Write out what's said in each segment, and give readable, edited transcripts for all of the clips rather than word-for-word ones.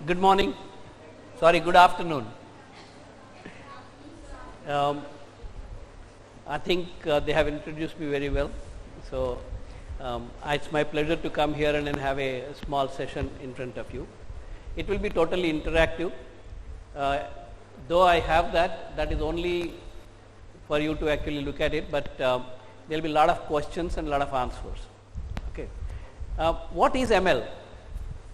Good morning. Sorry, good afternoon. I think they have introduced me very well. So it's my pleasure to come here and then have a small session in front of you. It will be totally interactive. Though I have that is only for you to actually look at it, but there will be a lot of questions and a lot of answers. Okay. What is ML?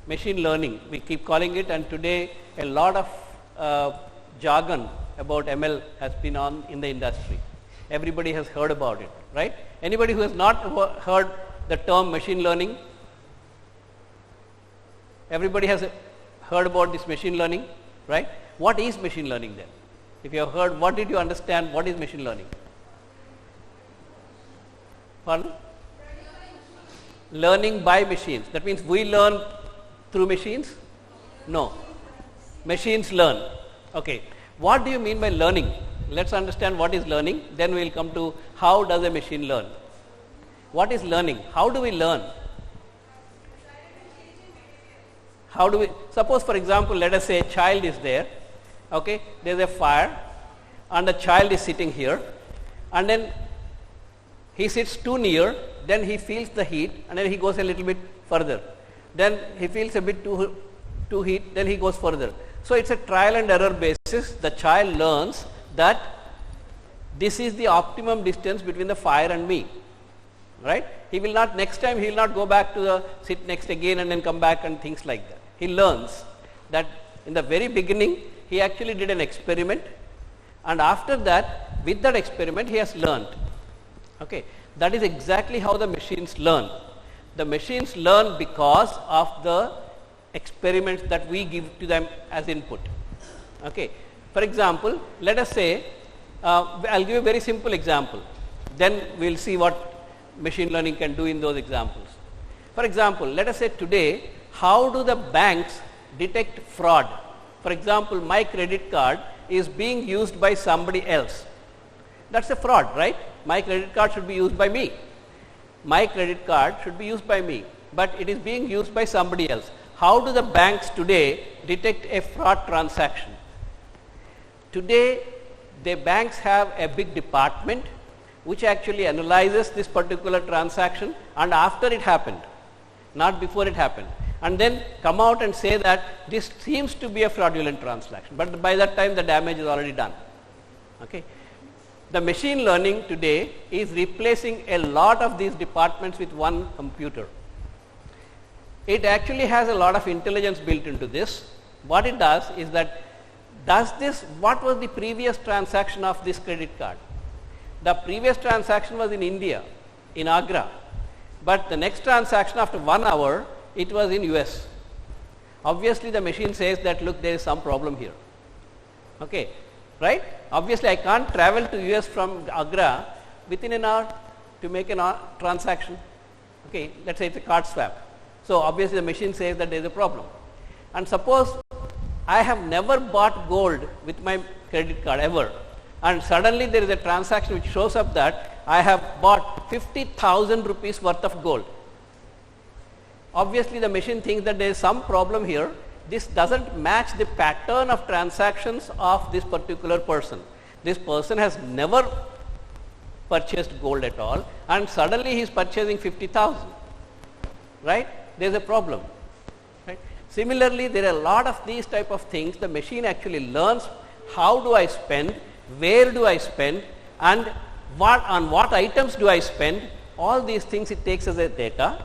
Machine learning, we keep calling it, and today a lot of jargon about ML has been on in the industry. Everybody has heard about it, right? Anybody who has not heard the term machine learning? Everybody has heard about this machine learning, right? What is machine learning then? If you have heard, what did you understand? What is machine learning? Pardon? Learning by machines. That means we learn through machines? No. Machines learn. Okay. What do you mean by learning? Let's understand what is learning. Then we will come to how does a machine learn. What is learning? How do we learn? How do we, suppose for example, let us say a child is there. Okay. There is a fire and the child is sitting here, and then he sits too near, then he feels the heat, and then he goes a little bit further. Then he feels a bit too heat, then he goes further. So it's a trial and error basis. The child learns that this is the optimum distance between the fire and me, right? He will not, next time he will not go back to the sit next again and then come back and things like that. He learns that in the very beginning he actually did an experiment, and after that with that experiment he has learned. Okay, that is exactly how the machines learn. The machines learn because of the experiments that we give to them as input. Okay. For example, let us say, I will give a very simple example, then we will see what machine learning can do in those examples. For example, let us say today, how do the banks detect fraud? For example, my credit card is being used by somebody else. That is a fraud, right? My credit card should be used by me. My credit card should be used by me, but it is being used by somebody else. How do the banks today detect a fraud transaction? Today, the banks have a big department which actually analyzes this particular transaction, and after it happened, not before it happened, and then come out and say that this seems to be a fraudulent transaction, but by that time the damage is already done. Okay. The machine learning today is replacing a lot of these departments with one computer. It actually has a lot of intelligence built into this. What it does is that, what was the previous transaction of this credit card? The previous transaction was in India, in Agra, but the next transaction after 1 hour, it was in US. Obviously the machine says that, look, there is some problem here. Okay. Right? Obviously, I can't travel to US from Agra within an hour to make a transaction. Okay, let's say it's a card swap. So obviously, the machine says that there is a problem. And suppose I have never bought gold with my credit card ever, and suddenly there is a transaction which shows up that I have bought 50,000 rupees worth of gold. Obviously, the machine thinks that there is some problem here. This does not match the pattern of transactions of this particular person. This person has never purchased gold at all, and suddenly he is purchasing 50,000, right? There is a problem. Right? Similarly, there are a lot of these type of things. The machine actually learns how do I spend, where do I spend, and on what items do I spend. All these things it takes as a data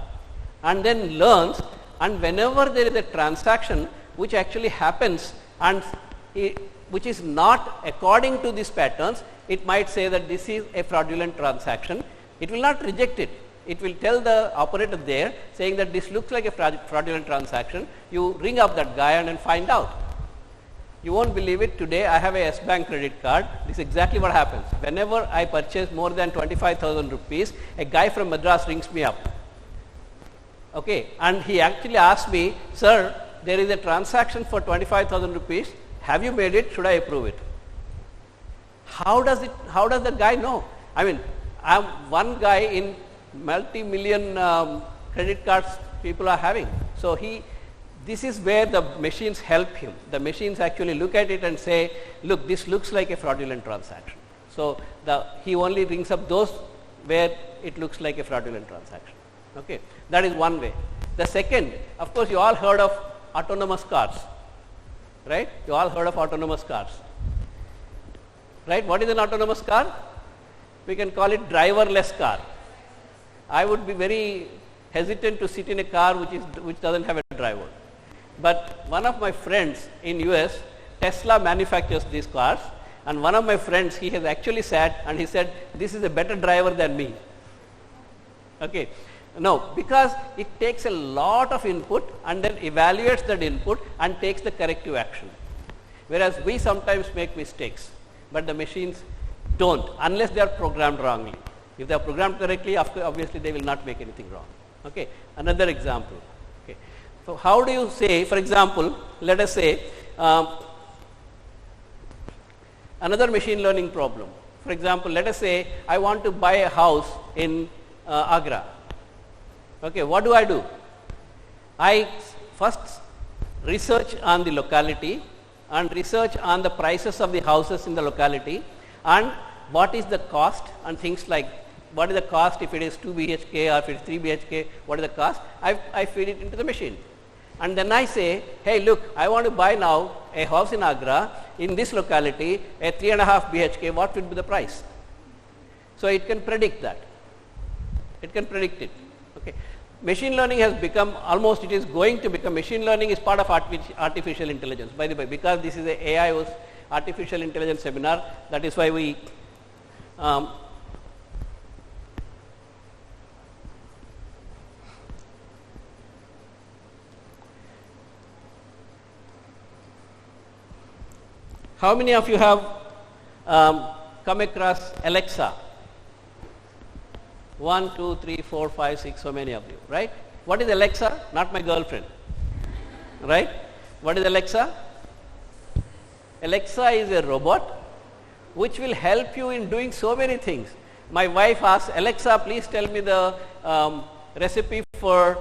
and then learns. And whenever there is a transaction which actually happens and which is not according to these patterns, it might say that this is a fraudulent transaction. It will not reject it. It will tell the operator there saying that this looks like a fraudulent transaction. You ring up that guy and then find out. You won't believe it. Today I have a S Bank credit card. This is exactly what happens. Whenever I purchase more than 25,000 rupees, a guy from Madras rings me up. Okay, and he actually asked me, sir, there is a transaction for 25,000 rupees. Have you made it? Should I approve it? How does the guy know? I mean, I am one guy in multi-million credit cards people are having. So this is where the machines help him. The machines actually look at it and say, look, this looks like a fraudulent transaction. So he only brings up those where it looks like a fraudulent transaction. Okay, that is one way. The second, of course, you all heard of autonomous cars, right? You all heard of autonomous cars, right? What is an autonomous car? We can call it driverless car. I would be very hesitant to sit in a car which doesn't have a driver. But one of my friends in US, Tesla manufactures these cars, and one of my friends, he has actually sat and he said, this is a better driver than me. Okay. No, because it takes a lot of input and then evaluates that input and takes the corrective action. Whereas we sometimes make mistakes, but the machines don't, unless they are programmed wrongly. If they are programmed correctly, obviously they will not make anything wrong. Okay. Another example. Okay. So how do you say, for example, let us say another machine learning problem. For example, let us say I want to buy a house in Agra. Okay, what do? I first research on the locality and research on the prices of the houses in the locality and what is the cost and things like what is the cost if it is 2 BHK or if it is 3 BHK, what is the cost? I feed it into the machine. And then I say, hey, look, I want to buy now a house in Agra in this locality, a 3.5 BHK, what would be the price? So it can predict that. It can predict it. Okay. Machine learning has become almost, it is going to become, machine learning is part of artificial intelligence. By the way, because this is a AIOS artificial intelligence seminar, that is why we how many of you have come across Alexa? 1, 2, 3, 4, 5, 6, so many of you, right? What is Alexa? Not my girlfriend, right? What is Alexa? Alexa is a robot which will help you in doing so many things. My wife asks, Alexa, please tell me the recipe for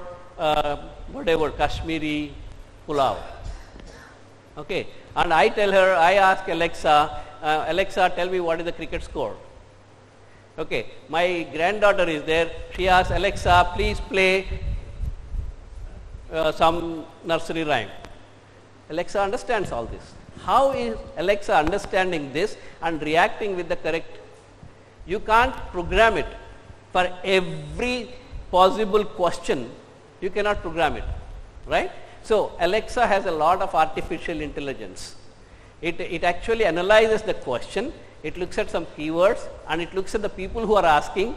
whatever, Kashmiri pulao. Okay, and I tell her, I ask Alexa, Alexa, tell me what is the cricket score. Okay, my granddaughter is there. She asks, Alexa, please play some nursery rhyme. Alexa understands all this. How is Alexa understanding this and reacting with the correct? You can't program it for every possible question. You cannot program it, right? So Alexa has a lot of artificial intelligence. It actually analyzes the question. It looks at some keywords and it looks at the people who are asking.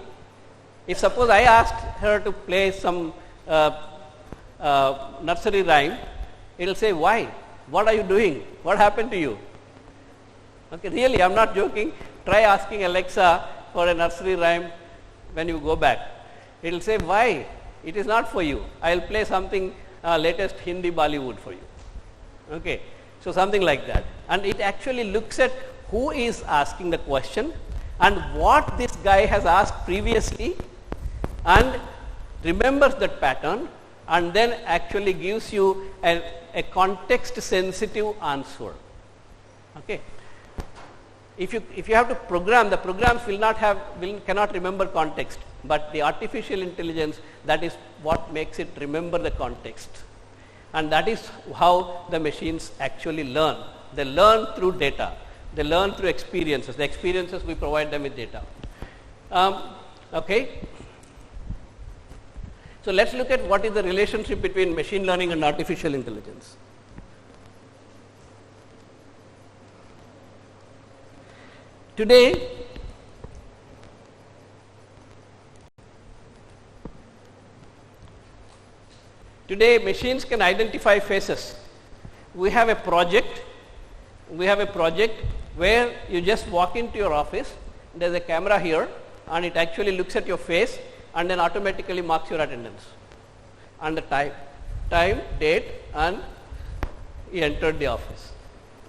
If suppose I asked her to play some nursery rhyme, it will say, why? What are you doing? What happened to you? Okay, really, I am not joking. Try asking Alexa for a nursery rhyme when you go back. It will say, why? It is not for you. I will play something latest Hindi Bollywood for you. Okay, so something like that. And it actually looks at who is asking the question and what this guy has asked previously and remembers that pattern and then actually gives you a context sensitive answer. Okay. If you have to program, the programs cannot remember context, but the artificial intelligence, that is what makes it remember the context. And that is how the machines actually learn. They learn through data. They learn through experiences. The experiences we provide them with data. Okay. So let's look at what is the relationship between machine learning and artificial intelligence. Today, machines can identify faces. We have a project where you just walk into your office, there is a camera here and it actually looks at your face and then automatically marks your attendance and the time, date, and you entered the office.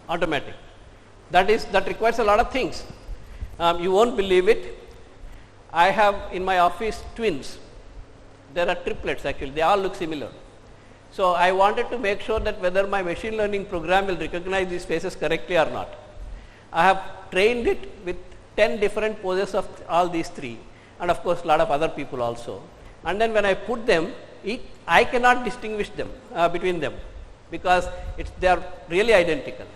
Automatic. That requires a lot of things. You won't believe it. I have in my office twins. There are triplets actually. They all look similar. So I wanted to make sure that whether my machine learning program will recognize these faces correctly or not. I have trained it with 10 different poses of all these three, and of course lot of other people also. And then when I put them, I cannot distinguish them between them, because they are really identical.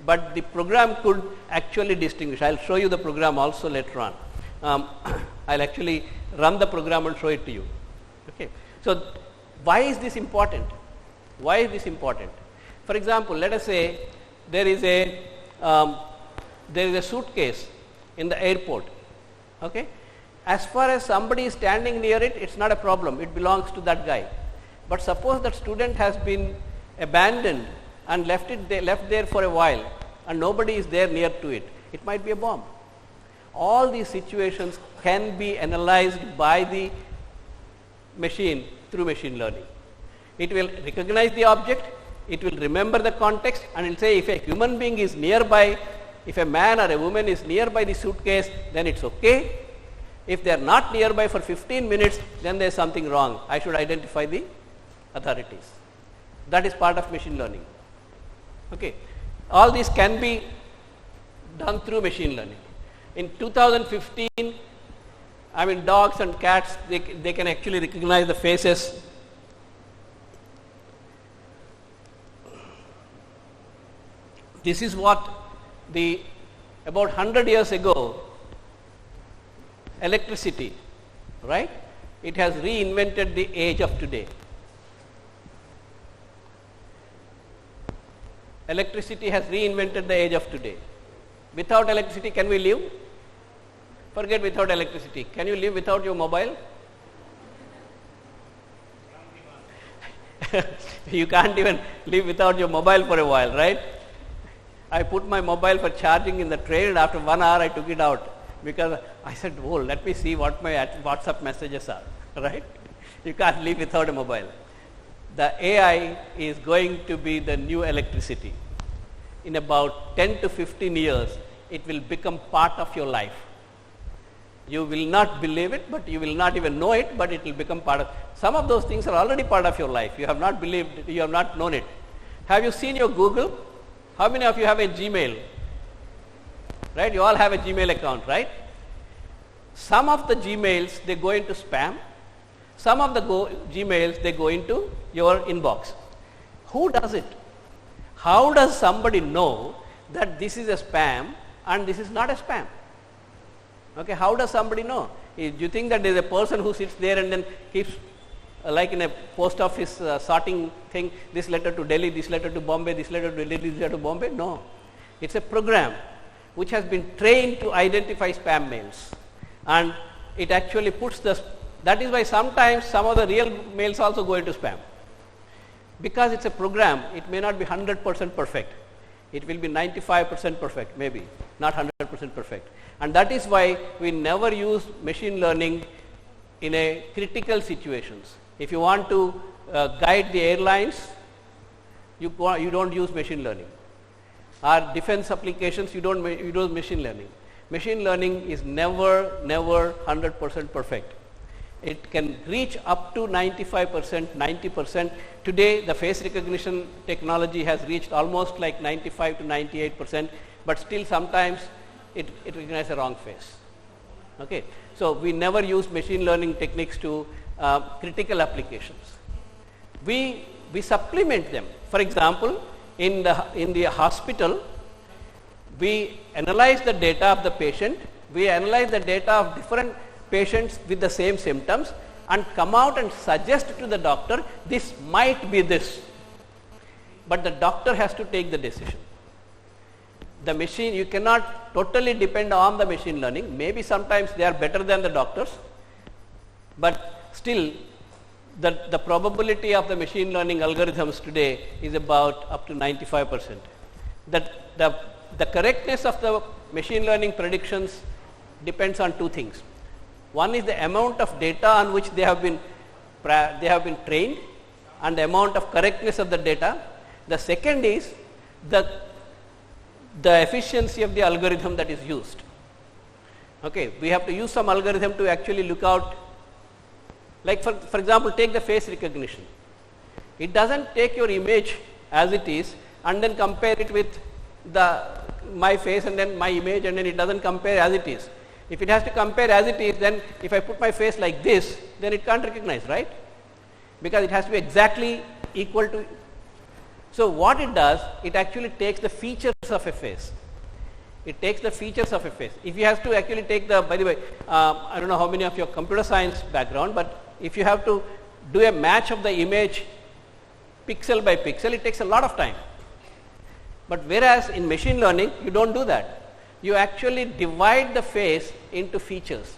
But the program could actually distinguish. I will show you the program also later on. I will actually run the program and show it to you. Okay. So why is this important? Why is this important? For example, let us say there is a suitcase in the airport. Okay. As far as somebody is standing near it, it's not a problem. It belongs to that guy. But suppose that student has been abandoned and left there for a while, and nobody is there near to it. It might be a bomb. All these situations can be analyzed by the machine through machine learning. It will recognize the object, it will remember the context, and it will say if a human being is nearby, if a man or a woman is nearby the suitcase, then it's okay. If they are not nearby for 15 minutes, then there is something wrong. I should identify the authorities. That is part of machine learning. Okay. All these can be done through machine learning. In 2015, dogs and cats, they can actually recognize the faces. This is what about 100 years ago, electricity, right? It has reinvented the age of today. Electricity has reinvented the age of today. Without electricity, can we live? Forget without electricity. Can you live without your mobile? You can't even live without your mobile for a while, right? I put my mobile for charging in the train, and after 1 hour I took it out, because I said, oh, let me see what my WhatsApp messages are, right? You can't live without a mobile. The AI is going to be the new electricity. In about 10 to 15 years, it will become part of your life. You will not believe it, but you will not even know it, but it will become part of. Some of those things are already part of your life. You have not believed it, you have not known it. Have you seen your Google? How many of you have a Gmail? Right? You all have a Gmail account, right? Some of the Gmails, they go into spam. Some of the Gmails, they go into your inbox. Who does it? How does somebody know that this is a spam and this is not a spam? Okay, how does somebody know? Do you think that there is a person who sits there and then keeps, like in a post office sorting thing, this letter to Delhi, this letter to Bombay, this letter to Delhi, this letter to Bombay? No. It's a program which has been trained to identify spam mails, and it actually puts that is why sometimes some of the real mails also go into spam. Because it's a program, it may not be 100% perfect. It will be 95% perfect, maybe, not 100% perfect. And that is why we never use machine learning in a critical situations. If you want to guide the airlines, you don't use machine learning. Or defense applications, you don't use machine learning. Machine learning is never 100% perfect. It can reach up to 95%, 90%. Today, the face recognition technology has reached almost like 95 to 98%, but still sometimes it recognizes a wrong face. Okay. So, we never use machine learning techniques to critical applications. We supplement them. For example, in the hospital, we analyze the data of the patient, we analyze the data of different patients with the same symptoms and come out and suggest to the doctor, this might be this, but the doctor has to take the decision. The machine, you cannot totally depend on the machine learning. Maybe sometimes they are better than the doctors, but still the probability of the machine learning algorithms today is about up to 95%. The correctness of the machine learning predictions depends on two things. One is the amount of data on which they have been trained and the amount of correctness of the data. The second is the efficiency of the algorithm that is used. Okay, we have to use some algorithm to actually look out, like for example, take the face recognition. It doesn't take your image as it is and then compare it with my face and then my image, and then it doesn't compare as it is. If it has to compare as it is, then if I put my face like this, then it can't recognize, right? Because it has to be exactly equal to. So what it does, it actually takes the features of a face. It takes the features of a face. If you have to actually take the, by the way, I don't know how many of your computer science background, but if you have to do a match of the image pixel by pixel, it takes a lot of time. But whereas in machine learning, you don't do that. You actually divide the face into features,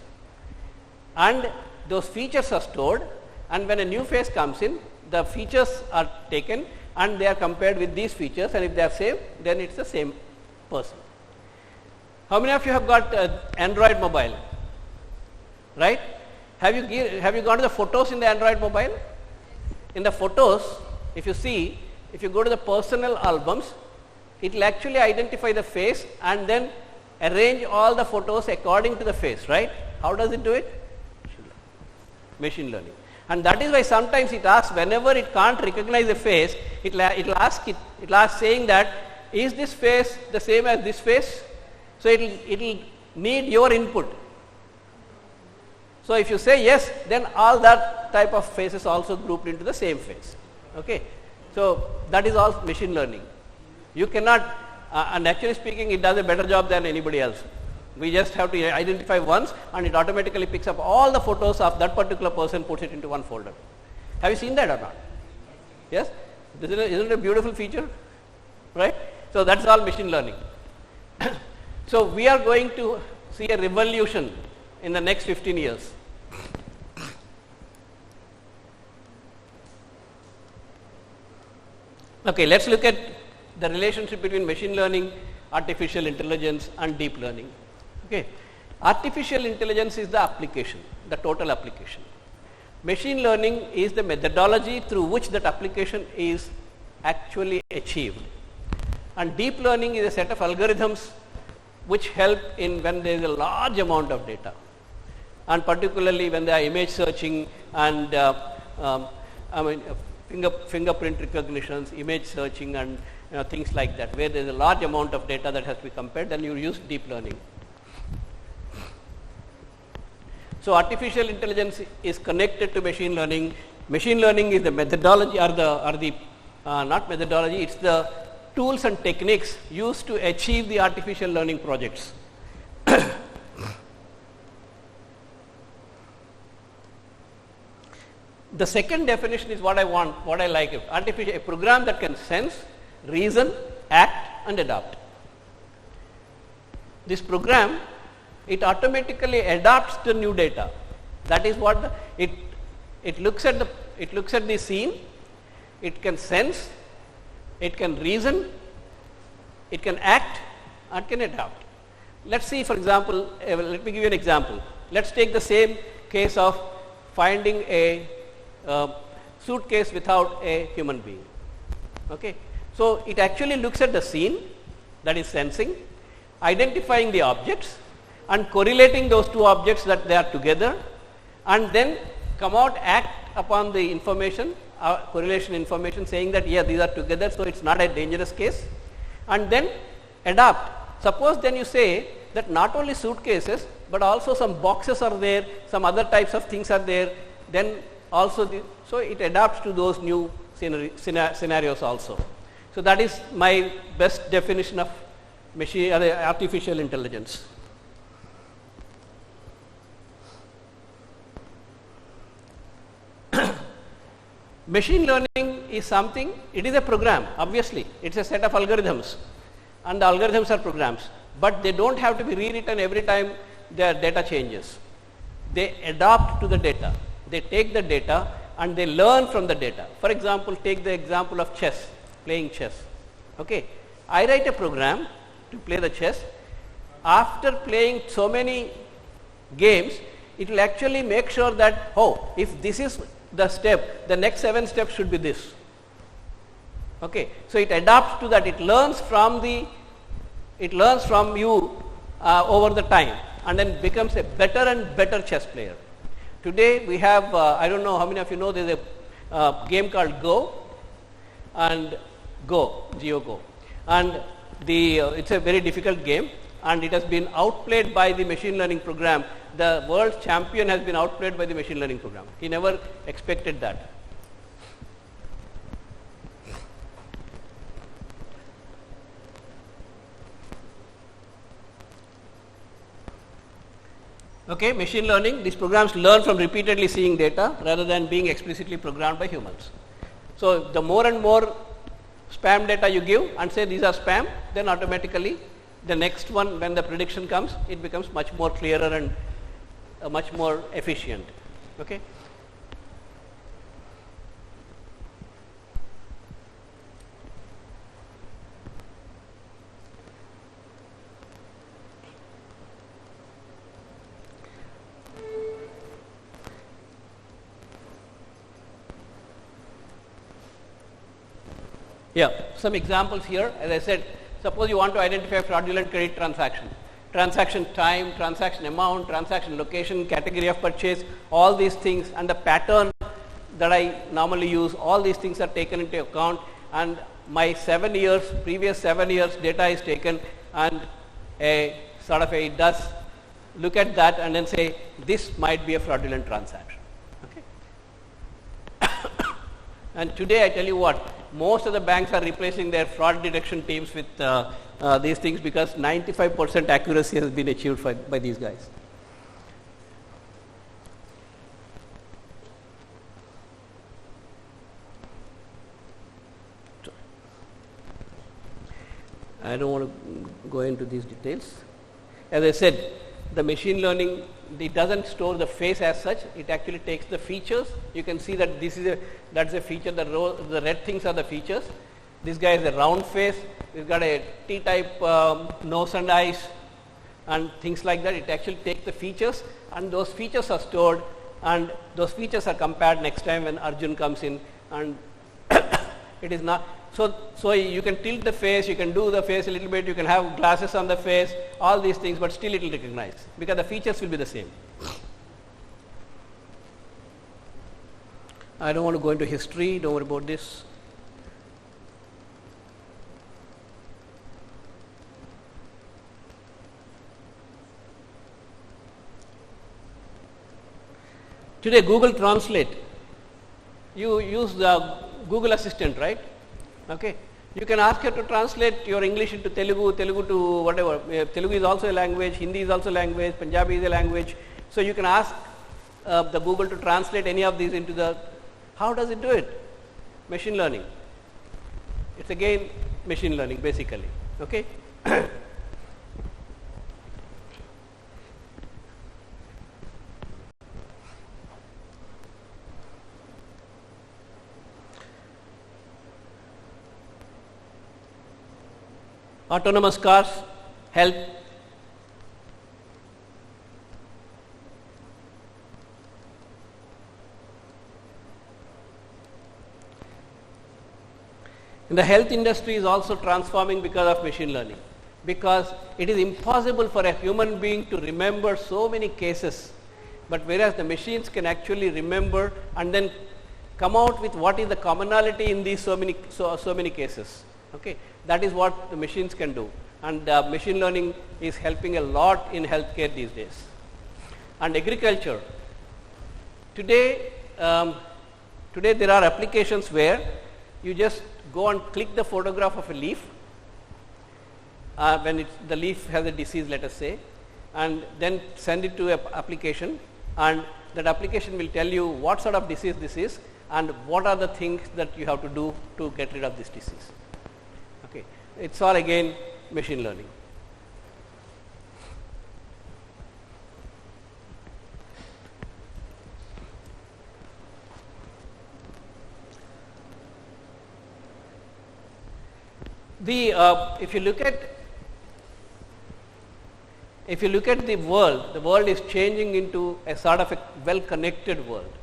and those features are stored, and when a new face comes in, the features are taken and they are compared with these features, and if they are same, then it's the same person. How many of you have got Android mobile? Right? Have you gone to the photos in the Android mobile? In the photos, if you go to the personal albums, it will actually identify the face and then arrange all the photos according to the face, right? How does it do it? Machine learning. And that is why sometimes it asks, whenever it can't recognize a face, it will ask saying that, is this face the same as this face? So it will need your input. So if you say yes, then all that type of faces also grouped into the same face. Okay. So that is all machine learning. You cannot, and actually speaking, it does a better job than anybody else. We just have to identify once, and it automatically picks up all the photos of that particular person, puts it into one folder. Have you seen that or not? Yes? Isn't it a beautiful feature? Right? So that's all machine learning. So we are going to see a revolution in the next 15 years. Okay, let's look at the relationship between machine learning, artificial intelligence and deep learning. Okay. Artificial intelligence is the application, the total application. Machine learning is the methodology through which that application is actually achieved. And deep learning is a set of algorithms which help in when there is a large amount of data, and particularly when they are image searching and fingerprint recognitions, image searching, and things like that, where there is a large amount of data that has to be compared, then you use deep learning. So artificial intelligence is connected to machine learning. Machine learning is the methodology, or the not methodology, it's the tools and techniques used to achieve the artificial learning projects. The second definition is what I like. A program that can sense, reason, act and adapt. This program, it automatically adapts the new data. That is what it looks at the scene, it can sense, it can reason, it can act and can adapt. Let's see, for example, let me give you an example. Let's take the same case of finding a suitcase without a human being. Okay. So it actually looks at the scene, that is sensing, identifying the objects and correlating those two objects that they are together, and then come out, act upon the information, correlation information, saying that yeah, these are together, so it's not a dangerous case, and then adapt. Suppose then you say that not only suitcases but also some boxes are there, some other types of things are there, then also so it adapts to those new scenarios also. So that is my best definition of artificial intelligence. Machine learning is something, it is a program, obviously, it's a set of algorithms, and the algorithms are programs, but they don't have to be rewritten every time their data changes. They adapt to the data. They take the data and they learn from the data. For example, take the example of chess, playing chess. Okay. I write a program to play the chess. After playing so many games, it will actually make sure that, oh, if this is the step, the next 7 steps should be this. Okay. So it adapts to that. It learns from you over the time, and then becomes a better and better chess player. Today we have, I don't know how many of you know, there is a game called Go. and Geo Go. And it's a very difficult game, and it has been outplayed by the machine learning program. The world champion has been outplayed by the machine learning program. He never expected that. Okay, machine learning, these programs learn from repeatedly seeing data rather than being explicitly programmed by humans. So, the more and more spam data you give and say these are spam, then automatically the next one, when the prediction comes, it becomes much more clearer and much more efficient. Okay. Yeah, some examples here. As I said, suppose you want to identify fraudulent credit transaction time, transaction amount, transaction location, category of purchase, all these things, and the pattern that I normally use, all these things are taken into account, and my previous 7 years data is taken, and it does look at that and then say this might be a fraudulent transaction. Okay. And today I tell you what, most of the banks are replacing their fraud detection teams with these things, because 95% accuracy has been achieved by these guys. I don't want to go into these details. As I said, the machine learning, it doesn't store the face as such, it actually takes the features. You can see that that's a feature, the red things are the features. This guy has a round face, he's got a T-type nose and eyes and things like that. It actually takes the features, and those features are stored, and those features are compared next time when Arjun comes in, and it is not. So you can tilt the face, you can do the face a little bit, you can have glasses on the face, all these things, but still it will recognize, because the features will be the same. I don't want to go into history, don't worry about this. Today Google Translate, you use the Google Assistant, right? Okay. You can ask her to translate your English into Telugu, Telugu to whatever. Telugu is also a language, Hindi is also a language, Punjabi is a language. So you can ask the Google to translate any of these into the, how does it do it? Machine learning. It's again machine learning basically. Okay. Autonomous cars help. And the health industry is also transforming because of machine learning, because it is impossible for a human being to remember so many cases, but whereas the machines can actually remember and then come out with what is the commonality in these so many cases. Okay. That is what the machines can do, and machine learning is helping a lot in healthcare these days. And agriculture, today there are applications where you just go and click the photograph of a leaf when the leaf has a disease, let us say, and then send it to an application, and that application will tell you what sort of disease this is and what are the things that you have to do to get rid of this disease. Okay. It's all again machine learning. If you look at the world is changing into a sort of a well-connected world.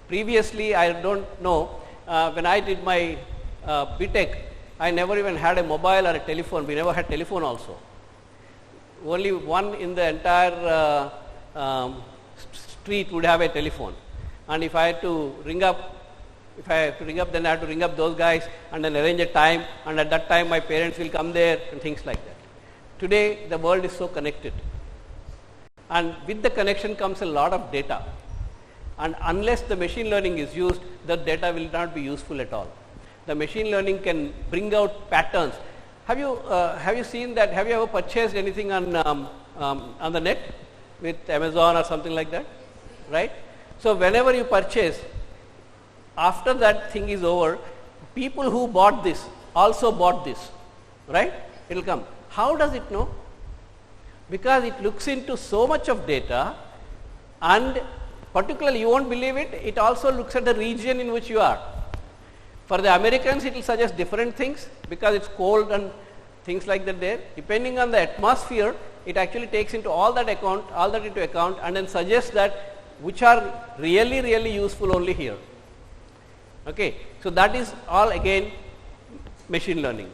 Previously, I don't know, when I did my BTech, I never even had a mobile or a telephone. We never had telephone also. Only one in the entire street would have a telephone. And if I had to ring up If I have to ring up, then I have to ring up those guys and then arrange a time, and at that time my parents will come there and things like that. Today the world is so connected, and with the connection comes a lot of data, and unless the machine learning is used, the data will not be useful at all. The machine learning can bring out patterns. Have you seen that? Have you ever purchased anything on the net with Amazon or something like that, right? So whenever you purchase, after that thing is over, people who bought this also bought this, right? It will come. How does it know? Because it looks into so much of data, and particularly, you won't believe it, it also looks at the region in which you are. For the Americans, it will suggest different things because it's cold and things like that there. Depending on the atmosphere, it actually takes into all that into account, and then suggests that which are really useful only here. Okay. So that is all again machine learning.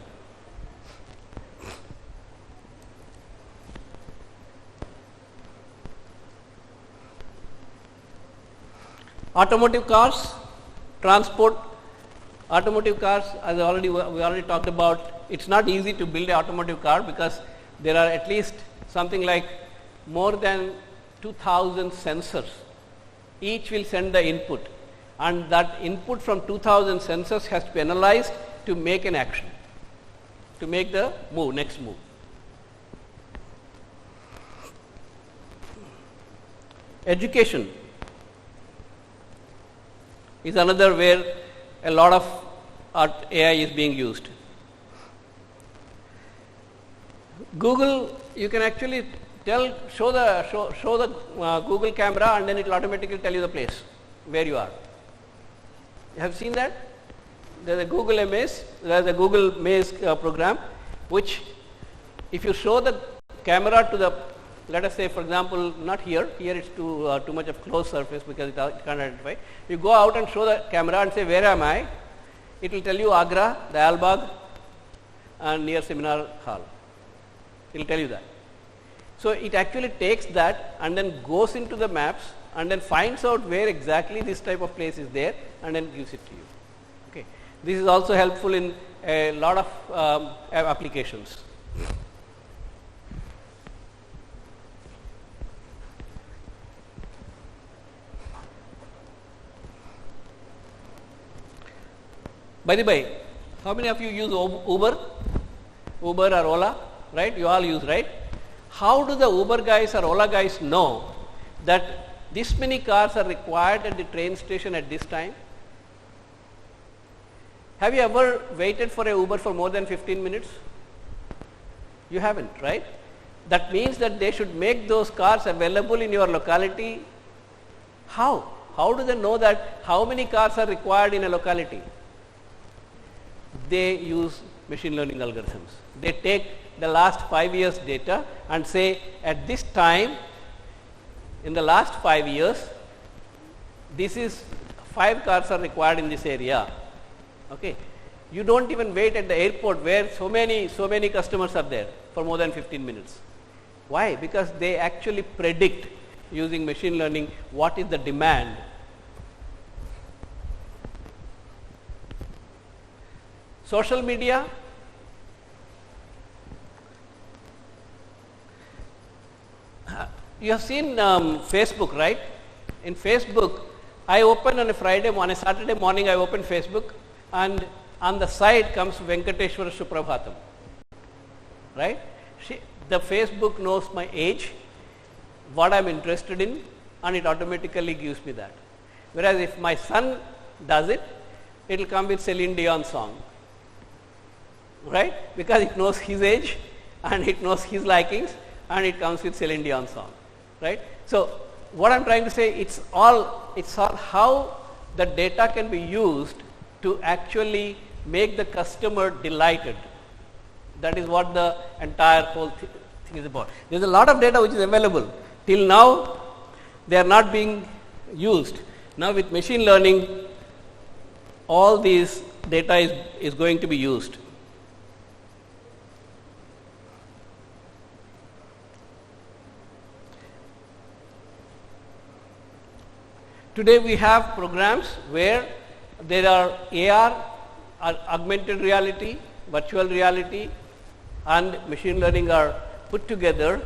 Automotive cars, transport. Automotive cars, as we already talked about, it's not easy to build an automotive car because there are at least something like more than 2000 sensors. Each will send the input, and that input from 2000 sensors has to be analyzed to make an action, to make the next move. Education is another where a lot of AI is being used. Google, you can actually show the Google camera, and then it will automatically tell you the place where you are. You have seen that? There is a Google Maze. There is a Google Maze program, which if you show the camera to the, let us say for example, not here. Here it's too much of closed surface because it can't identify. You go out and show the camera and say, where am I? It will tell you Agra, Dayalbagh, and near Seminar Hall. It will tell you that. So it actually takes that and then goes into the maps and then finds out where exactly this type of place is there and then gives it to you. Okay. This is also helpful in a lot of applications. By the way, how many of you use Uber or Ola, right? You all use, right? How do the Uber guys or Ola guys know that this many cars are required at the train station at this time? Have you ever waited for a Uber for more than 15 minutes? You haven't, right? That means that they should make those cars available in your locality. How? How do they know that how many cars are required in a locality? They use machine learning algorithms. They take the last 5 years data and say at this time, in the last 5 years, this is 5 cars are required in this area. Okay. You don't even wait at the airport where so many customers are there for more than 15 minutes. Why? Because they actually predict using machine learning what is the demand. Social media, you have seen Facebook, right? In Facebook, I open on a Saturday morning, I open Facebook, and on the side comes Venkateshwara Suprabhatam, right? The Facebook knows my age, what I am interested in, and it automatically gives me that. Whereas if my son does it, it will come with Celine Dion song, right? Because it knows his age and it knows his likings, and it comes with Celine Dion song, right? So what I am trying to say, it's all how the data can be used to actually make the customer delighted. That is what the entire whole thing is about. There is a lot of data which is available. Till now, they are not being used. Now with machine learning, all these data is going to be used. Today we have programs where there are AR, augmented reality, virtual reality and machine learning are put together,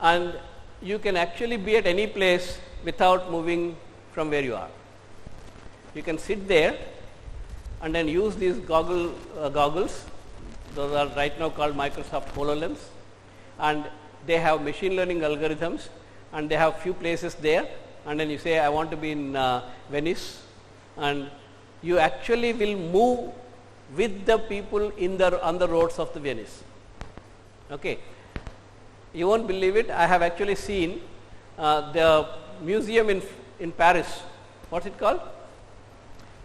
and you can actually be at any place without moving from where you are. You can sit there and then use these goggles. Those are right now called Microsoft HoloLens, and they have machine learning algorithms, and they have few places there, and then you say I want to be in Venice, and you actually will move with the people on the roads of the Venice. Okay. You won't believe it, I have actually seen the museum in Paris. What's it called?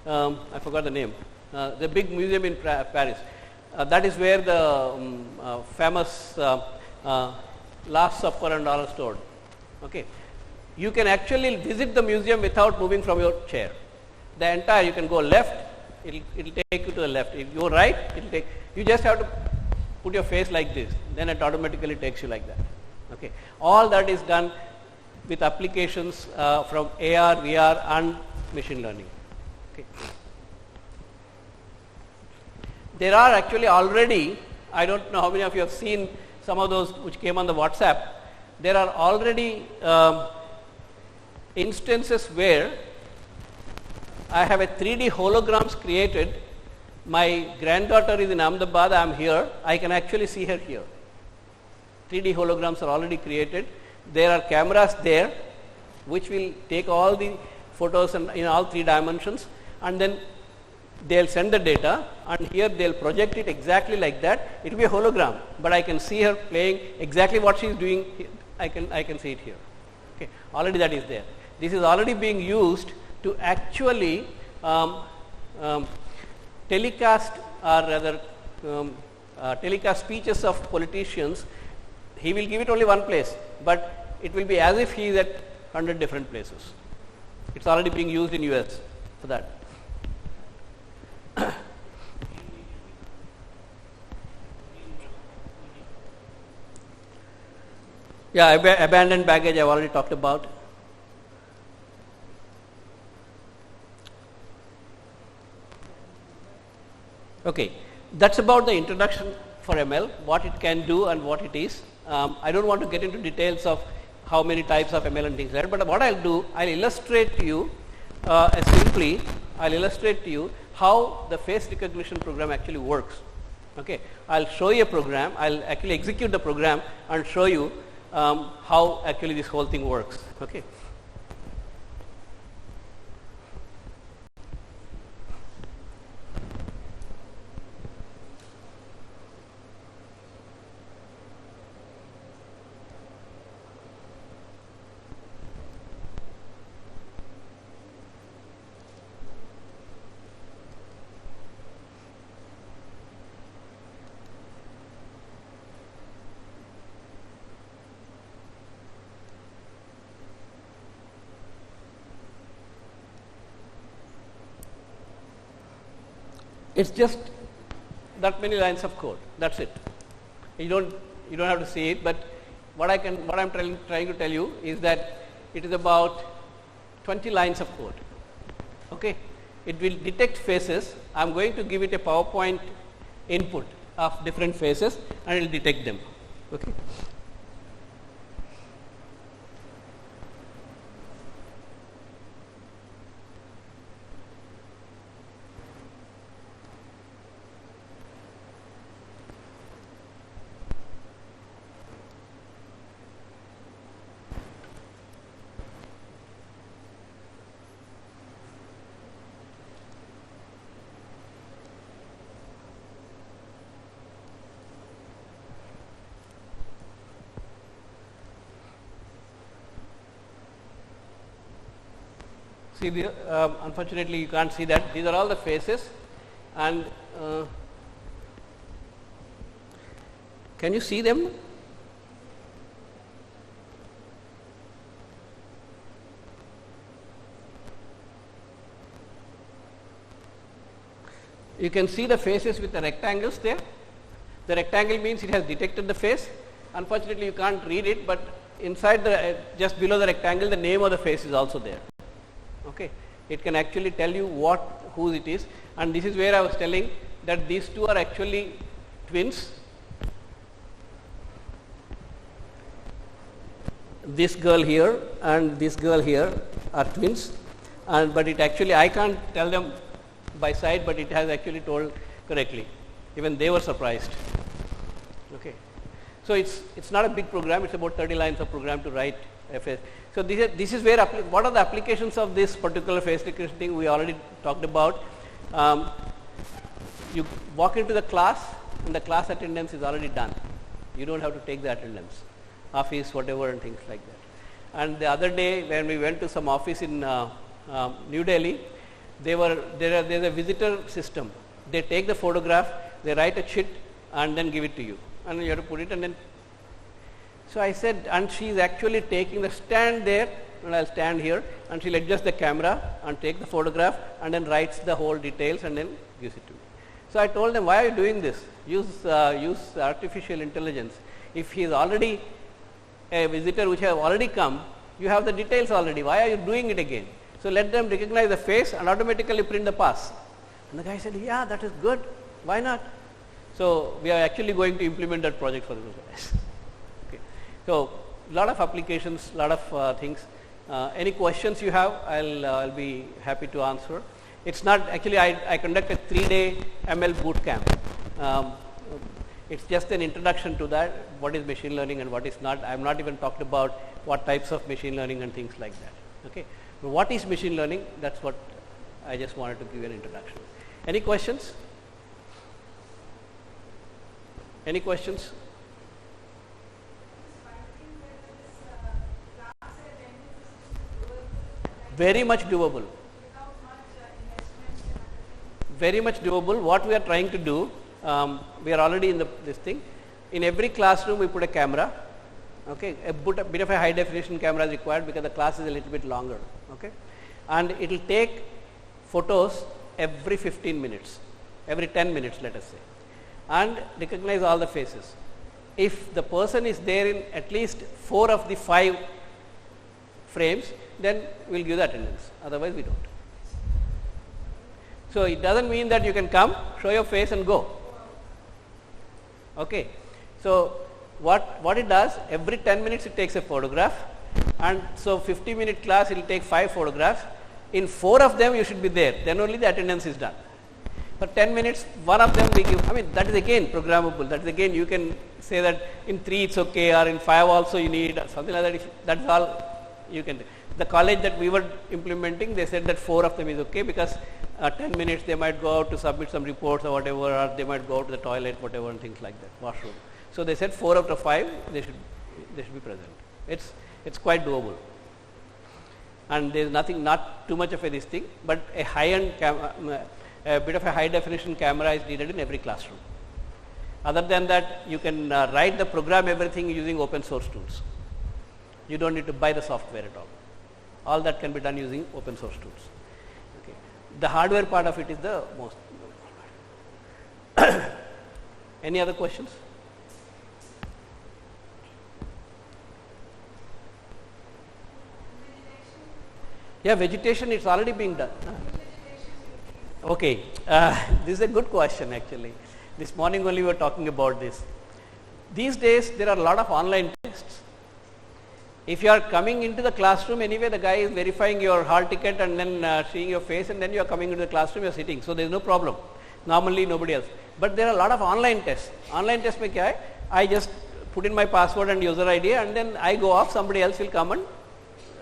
I forgot the name. The big museum in Paris. That is where the famous Last Supper and all are stored. Okay. You can actually visit the museum without moving from your chair. The entire, you can go left, it will take you to the left. If you go right, it will take, you just have to put your face like this, then it automatically takes you like that. Okay. All that is done with applications from AR, VR and machine learning. Okay. There are actually already, I don't know how many of you have seen some of those which came on the WhatsApp. There are already instances where I have a 3D holograms created. My granddaughter is in Ahmedabad, I am here, I can actually see her here. 3D holograms are already created. There are cameras there which will take all the photos in all 3 dimensions, and then they will send the data, and here they will project it exactly like that. It will be a hologram, but I can see her playing exactly what she is doing. I can see it here. Okay. Already that is there. This is already being used to actually telecast, or rather telecast speeches of politicians. He will give it only one place, but it will be as if he is at 100 different places. It is already being used in US for that. Yeah, abandoned baggage I have already talked about. Okay, that is about the introduction for ML, what it can do and what it is. I do not want to get into details of how many types of ML and things like that, but what I will do, I will illustrate to you simply, I will illustrate to you how the face recognition program actually works. Okay. I will show you a program, I will actually execute the program and show you how actually this whole thing works. Okay. It is just that many lines of code, that is it. You don't have to see it, but what I am trying to tell you is that it is about 20 lines of code. Okay. It will detect faces. I am going to give it a PowerPoint input of different faces and it will detect them. Okay. See, unfortunately you can't see that. These are all the faces, and can you see them? You can see the faces with the rectangles there. The rectangle means it has detected the face. Unfortunately you can't read it, but inside the just below the rectangle the name of the face is also there. Okay. it can actually tell you whose it is, and this is where I was telling that these two are actually twins. This girl here and this girl here are twins, and but it actually, I can't tell them by sight, but it has actually told correctly. Even they were surprised. Okay. So it's not a big program, it's about 30 lines of program to write a face. So this is where, what are the applications of this particular face recognition thing we already talked about. You walk into the class and the class attendance is already done. You don't have to take the attendance, office, whatever, and things like that. And the other day when we went to some office in New Delhi, there's a visitor system. They take the photograph, they write a chit and then give it to you, and you have to put it, and then. So I said, and she is actually taking the stand there, and I'll stand here, and she'll adjust the camera and take the photograph and then writes the whole details and then gives it to me. So I told them, why are you doing this? Use artificial intelligence. If he is already a visitor which have already come, you have the details already. Why are you doing it again? So let them recognize the face and automatically print the pass. And the guy said, yeah, that is good. Why not? So we are actually going to implement that project for those guys. Okay. So lot of applications, lot of things. Any questions you have, I'll be happy to answer. It's not actually, I conduct a 3-day ML boot camp. It's just an introduction to that, what is machine learning and what is not. I have not even talked about what types of machine learning and things like that. Okay. But what is machine learning? That's what I just wanted to give an introduction. Any questions? Any questions? Very much doable. Very much doable. What we are trying to do, we are already in this thing. In every classroom we put a camera. Okay, a bit of a high definition camera is required because the class is a little bit longer. Okay, and it will take photos every 15 minutes, every 10 minutes, let us say, and recognize all the faces. If the person is there in at least 4 of the 5 frames, then we will give the attendance, otherwise we don't. So it doesn't mean that you can come, show your face and go. Okay. So what it does, every 10 minutes it takes a photograph, and so 50-minute class it will take 5 photographs. In 4 of them you should be there, then only the attendance is done. For 10 minutes, 1 of them we give, I mean that is again programmable, that is again you can say that in 3 it's okay, or in 5 also you need, or something like that. If that's all you can do. The college that we were implementing, they said that 4 of them is okay because 10 minutes they might go out to submit some reports or whatever, or they might go out to the toilet, whatever, and things like that, washroom. So they said 4 out of 5 they should be present. It's quite doable, and there is nothing, not too much of a this thing, but a high-end a bit of a high definition camera is needed in every classroom. Other than that, you can write the program everything using open source tools. You don't need to buy the software at all. All that can be done using open source tools. Okay. The hardware part of it is the most. Any other questions? Yeah, vegetation, it's already being done. Okay, this is a good question actually. This morning only we were talking about this. These days there are a lot of online tests. If you are coming into the classroom anyway, the guy is verifying your hall ticket and then seeing your face, and then you are coming into the classroom, you are sitting. So there is no problem. Normally nobody else. But there are a lot of online tests. Online tests mein kya hai? I just put in my password and user ID, and then I go off, somebody else will come and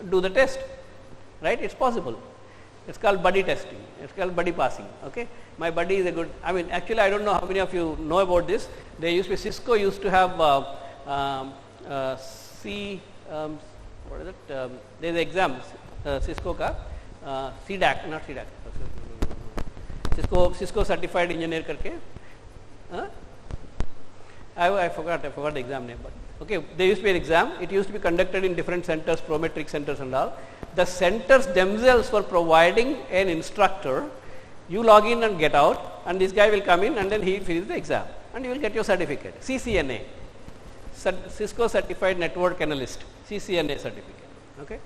do the test. Right? It's possible. It's called buddy testing. It's called buddy passing. Okay. My buddy is a good, I mean actually I don't know how many of you know about this. There used to be, Cisco used to have what is it? There is an exam, Cisco ka, CDAC, not CDAC, Cisco Certified Engineer karke. I forgot the exam name, but okay, there used to be an exam. It used to be conducted in different centers, Prometric centers and all. The centers themselves were providing an instructor. You log in and get out, and this guy will come in and then he fills the exam, and you will get your certificate, CCNA, Cisco Certified Network Analyst, CCNA certificate. Okay.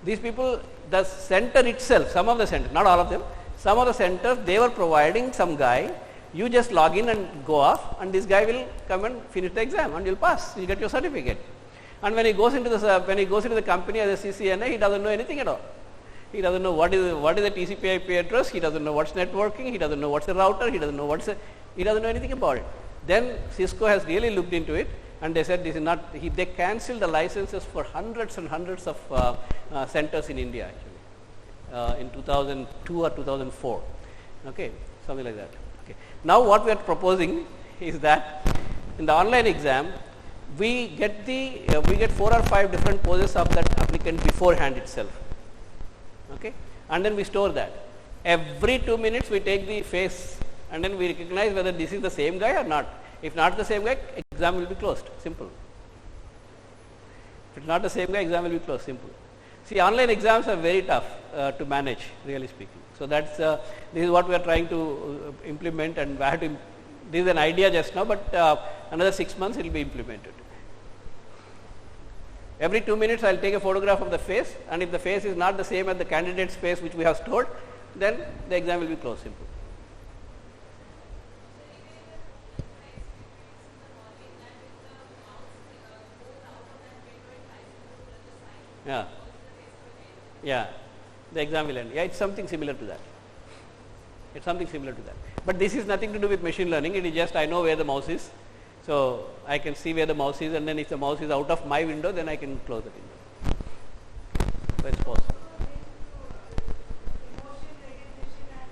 These people, the center itself, some of the centers, not all of them, some of the centers, they were providing some guy, you just log in and go off, and this guy will come and finish the exam and you will pass, you get your certificate. And when he goes into the company as a CCNA, he doesn't know anything at all. He doesn't know what is a TCP/IP address, he doesn't know what's networking, he doesn't know what's a router, he doesn't know anything about it. Then Cisco has really looked into it, and they said this is not, they cancelled the licenses for hundreds and hundreds of centers in India actually in 2002 or 2004, okay, something like that. Okay. Now what we are proposing is that in the online exam, we get 4 or 5 different poses of that applicant beforehand itself, okay, and then we store that. Every 2 minutes we take the face and then we recognize whether this is the same guy or not. If not the same guy, exam will be closed, simple. If it's not the same guy, exam will be closed, simple. See, online exams are very tough to manage, really speaking. So that's this is what we are trying to implement, and this is an idea just now, but another 6 months it will be implemented. Every 2 minutes I will take a photograph of the face, and if the face is not the same as the candidate's face which we have stored, then the exam will be closed, simple. Yeah, the exam will end. Yeah, it's something similar to that. But this is nothing to do with machine learning. It is just I know where the mouse is, so I can see where the mouse is, and then if the mouse is out of my window, then I can close the window. So it's possible.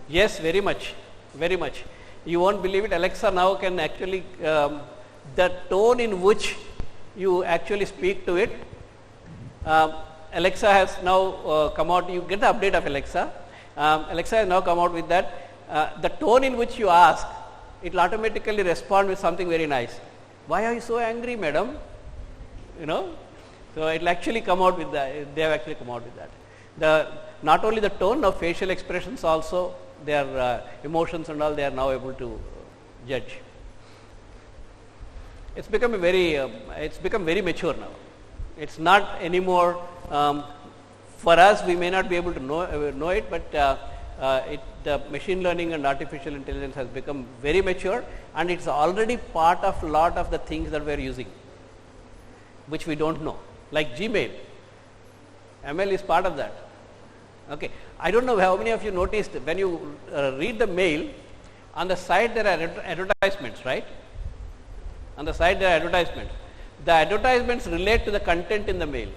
Yes, very much. You won't believe it. Alexa now can actually the tone in which you actually speak to it. Alexa has now come out, you get the update of Alexa. Alexa has now come out with that. The tone in which you ask, it will automatically respond with something very nice. Why are you so angry, madam? You know, so it will actually come out with that. They have actually come out with that. Not only the tone, now facial expressions also, their emotions and all, they are now able to judge. It's become very mature now. It's not anymore, for us we may not be able to know it, but the machine learning and artificial intelligence has become very mature, and it's already part of a lot of the things that we are using, which we don't know, like Gmail. ML is part of that. Okay. I don't know how many of you noticed when you read the mail, on the side there are advertisements, right? On the side there are advertisements. The advertisements relate to the content in the mail.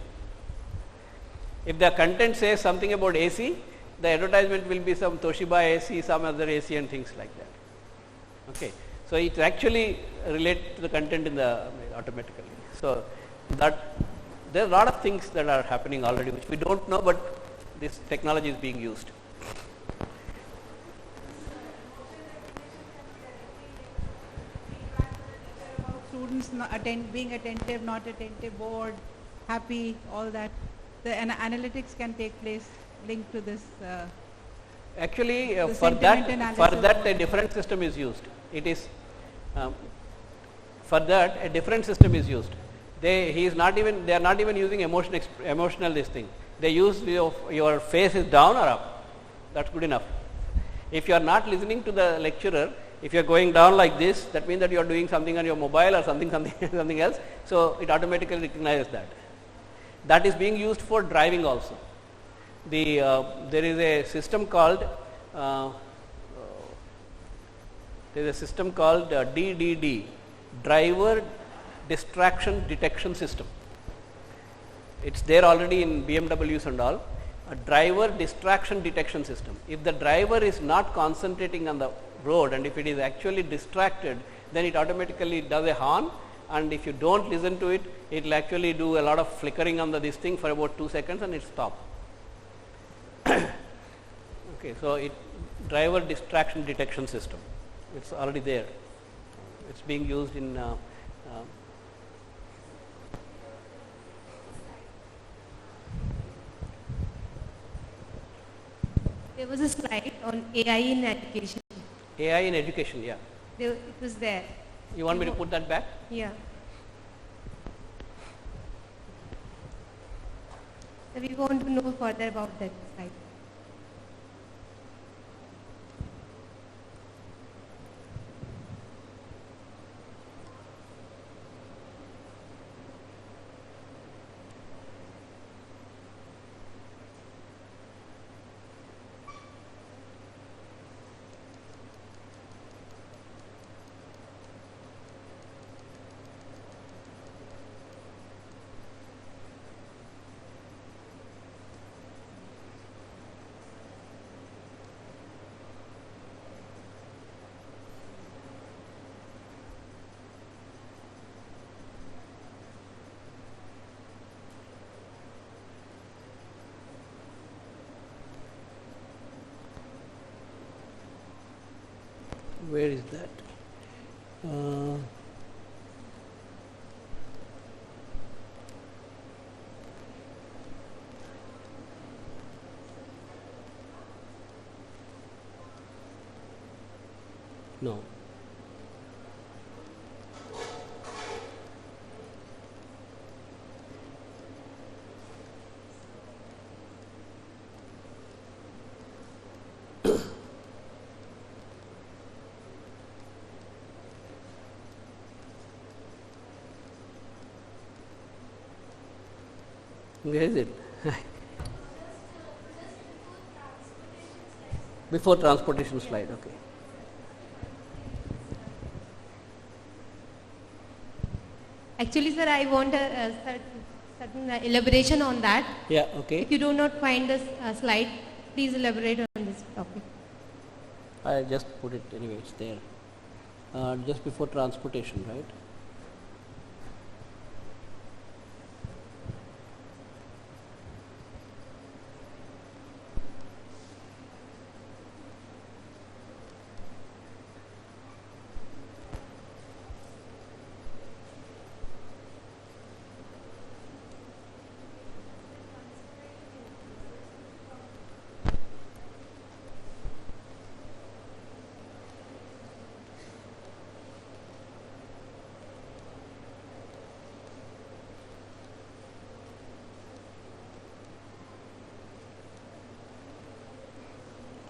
If the content says something about AC, the advertisement will be some Toshiba AC, some other AC and things like that. Okay. So it actually relates to the content in the mail automatically. So that there are a lot of things that are happening already which we don't know, but this technology is being used. Students being attentive, not attentive, bored, happy, all that. The analytics can take place linked to this. Actually, for that a different system is used. It is for that a different system is used. They are not even using emotional this thing. They use your face is down or up. That's good enough. If you are not listening to the lecturer, if you are going down like this, that means that you are doing something on your mobile or something else. So it automatically recognizes that. That is being used for driving also. There is a system called DDD, Driver Distraction Detection System. It's there already in BMWs and all. A driver distraction detection system. If the driver is not concentrating on the road and if it is actually distracted, then it automatically does a horn, and if you don't listen to it, it will actually do a lot of flickering on this thing for about 2 seconds and it stops. Okay, so driver distraction detection system. It's already there. It's being used in there was a slide on AI in education. AI in education, yeah. It was there. You want me to put that back? Yeah. So we want to know further about that slide. Where is that? No. Where is it? Before transportation slide, okay. Actually, sir, I want a certain elaboration on that. Yeah, okay. If you do not find this slide, please elaborate on this topic. I just put it anyway, it's there. Just before transportation, right?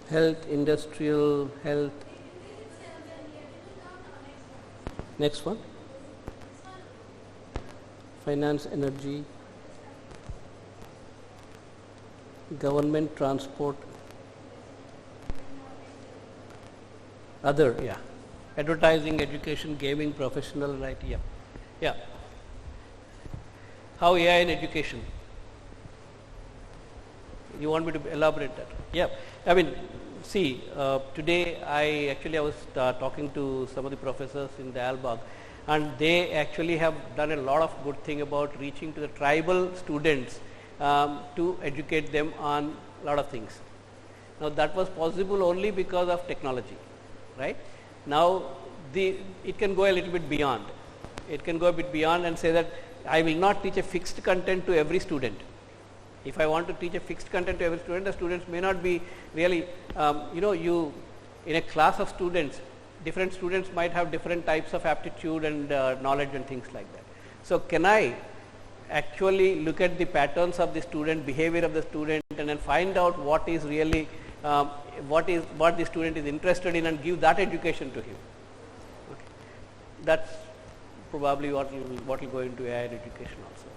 Health, industrial, health. Next one. Finance, energy, government, transport, other, yeah. Advertising, education, gaming, professional, right, yeah. Yeah. How AI in education? You want me to elaborate that? Yeah. I mean, see, today I was talking to some of the professors in the Albag, and they actually have done a lot of good thing about reaching to the tribal students to educate them on a lot of things. Now, that was possible only because of technology, right? Now, it can go a little bit beyond. It can go a bit beyond and say that I will not teach a fixed content to every student. If I want to teach a fixed content to every student, the students may not be really, you in a class of students, different students might have different types of aptitude and knowledge and things like that. So, can I actually look at the patterns of the student, behavior of the student, and then find out what is really, what the student is interested in, and give that education to him. Okay. That's probably what will go into AI education also.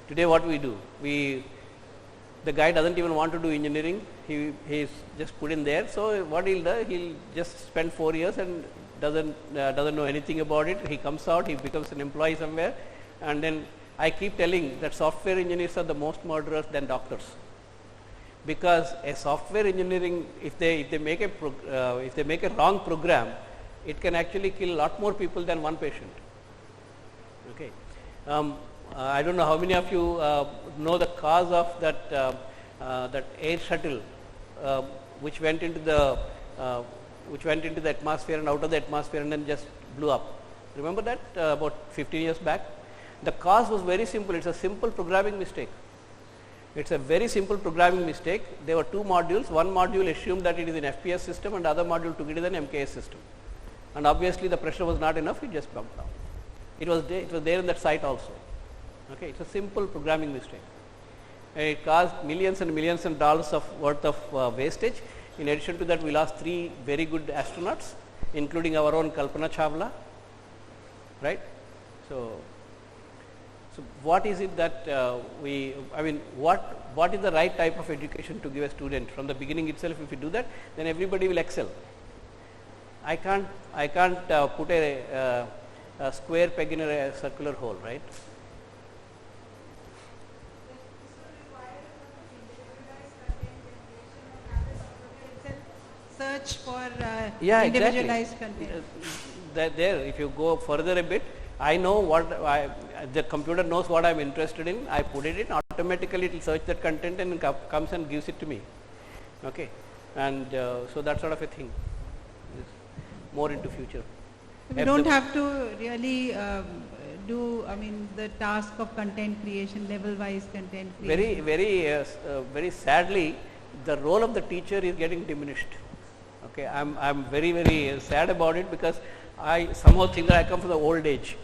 Today what we do, the guy doesn't even want to do engineering, he is just put in there. So, what he'll do, he'll just spend 4 years and doesn't know anything about it. He comes out, he becomes an employee somewhere, and then I keep telling that software engineers are the most murderers than doctors, because a software engineering, if they make a wrong program, it can actually kill a lot more people than one patient. Okay. I don't know how many of you know the cause of that air shuttle which went into the atmosphere and out of the atmosphere and then just blew up. Remember that about 15 years back? The cause was very simple. It's a simple programming mistake. It's a very simple programming mistake. There were two modules. One module assumed that it is an FPS system, and the other module took it as an MKS system. And obviously, the pressure was not enough. It just bumped down. It was there in that site also. Okay, it's a simple programming mistake. It caused millions and millions of dollars of worth of wastage. In addition to that, we lost 3 very good astronauts, including our own Kalpana Chawla, right. So what is it that what is the right type of education to give a student from the beginning itself? If you do that, then everybody will excel. I can't put a square peg in a circular hole, right. Search for Yeah, individualized exactly. content. There, if you go further a bit, I know what the computer knows what I am interested in. I put it in, automatically it will search that content and comes and gives it to me. Okay, and so that sort of a thing is more into future. We don't have to really do, the task of content creation, level-wise content creation. Very sadly, the role of the teacher is getting diminished. Okay, I'm very sad about it, because I somehow think that I come from the old age.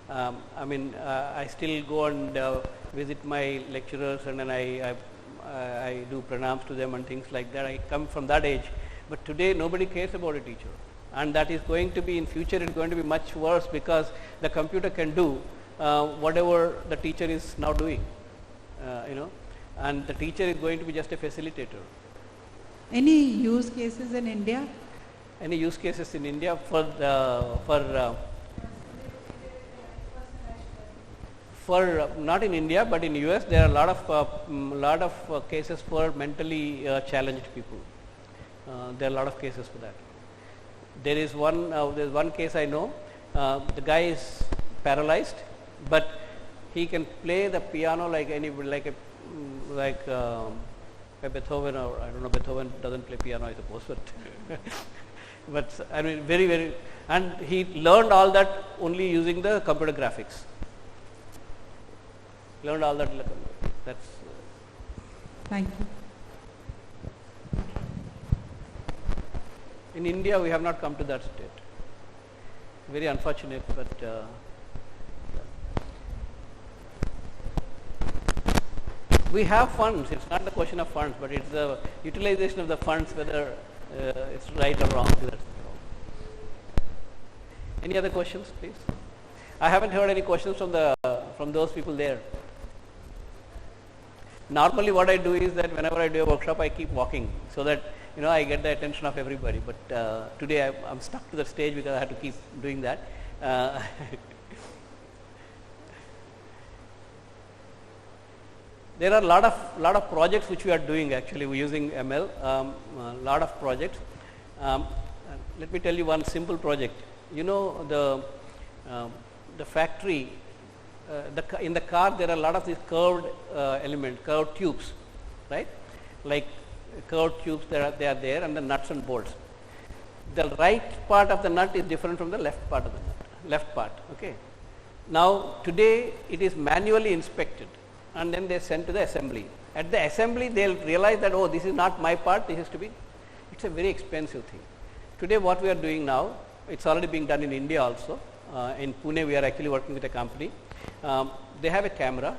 I still go and visit my lecturers, and then I do pranams to them and things like that. I come from that age, but today nobody cares about a teacher, and that is going to be in future. It's going to be much worse, because the computer can do whatever the teacher is now doing, and the teacher is going to be just a facilitator. Any use cases in India? Any use cases in India for not in India, but in US there are a lot of cases for mentally challenged people. There are a lot of cases for that. There is one case I know. The guy is paralyzed, but he can play the piano like anybody, like a Beethoven, or I don't know, Beethoven doesn't play piano, I suppose, but I mean very, and he learned all that only using the computer graphics. Learned all that. That's. Thank you. In India, we have not come to that state. Very unfortunate, but. We have funds. It's not the question of funds, but it's the utilization of the funds, whether it's right or wrong. Any other questions, please? I haven't heard any questions from those people there. Normally, what I do is that whenever I do a workshop, I keep walking, so that I get the attention of everybody. But today I'm stuck to the stage because I have to keep doing that. There are a lot of projects which we are doing. Actually, we're using ML. A lot of projects. Let me tell you one simple project. The factory, in the car there are a lot of these curved curved tubes, right? Like curved tubes, they are there, and the nuts and bolts. The right part of the nut is different from the left part of the nut. Left part, okay. Now today it is manually inspected, and then they send to the assembly. At the assembly, they will realize that, oh, this is not my part, this is to be. It's a very expensive thing. Today, what we are doing now, it's already being done in India also. In Pune, we are actually working with a company. They have a camera,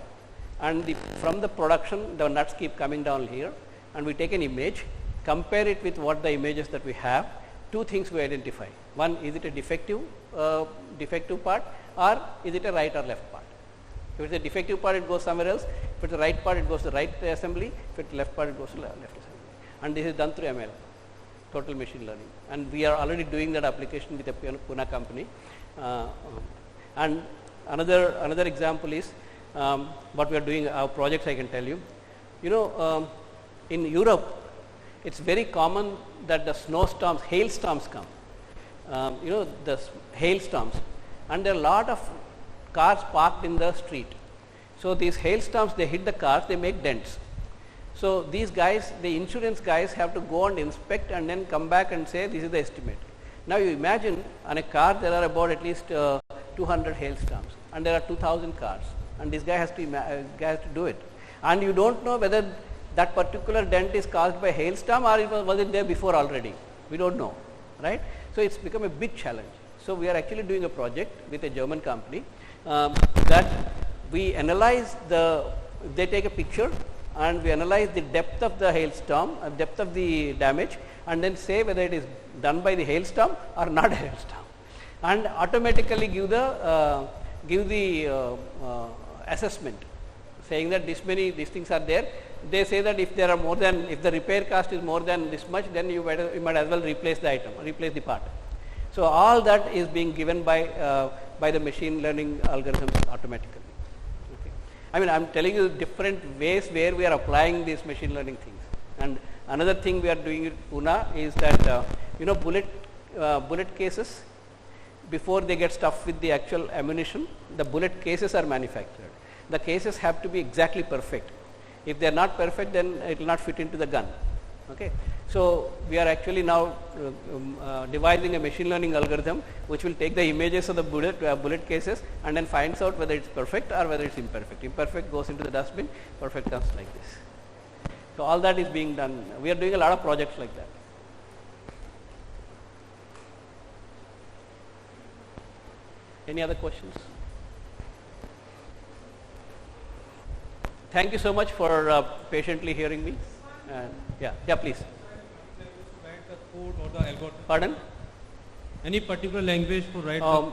and from the production, the nuts keep coming down here, and we take an image, compare it with what the images that we have. Two things we identify. One, is it a defective part, or is it a right or left part? If it's a defective part, it goes somewhere else. If it's the right part, it goes to the right assembly. If it's the left part, it goes to the left assembly. And this is done through ML, total machine learning. And we are already doing that application with a Pune company. And another example is what we are doing, our projects, I can tell you. In Europe, it's very common that the snowstorms, hailstorms come. The hailstorms, and there are a lot of cars parked in the street. So these hailstorms, they hit the cars, they make dents. So these guys, the insurance guys, have to go and inspect and then come back and say this is the estimate. Now you imagine on a car there are about at least 200 hailstorms, and there are 2,000 cars, and this guy has to do it. And you don't know whether that particular dent is caused by hailstorm or was it there before already. We don't know, right? So it's become a big challenge. So we are actually doing a project with a German company that we analyze the they take a picture and we analyze the depth of the hailstorm, depth of the damage, and then say whether it is done by the hailstorm or not a hailstorm, and automatically give the assessment, saying that these things are there. They say that if there are more than, if the repair cost is more than this much, then you might as well replace the item, replace the part. So all that is being given by the machine learning algorithms automatically. Okay. I mean, I am telling you different ways where we are applying these machine learning things. And another thing we are doing at Pune is that bullet cases, before they get stuffed with the actual ammunition, the bullet cases are manufactured. The cases have to be exactly perfect. If they are not perfect, then it will not fit into the gun. Okay. So we are actually now devising a machine learning algorithm which will take the images of the bullet cases and then finds out whether it's perfect or whether it's imperfect. Imperfect goes into the dustbin, perfect comes like this. So all that is being done. We are doing a lot of projects like that. Any other questions? Thank you so much for patiently hearing me. Yeah, please. Write the code or the algorithm. Pardon? Any particular language for write the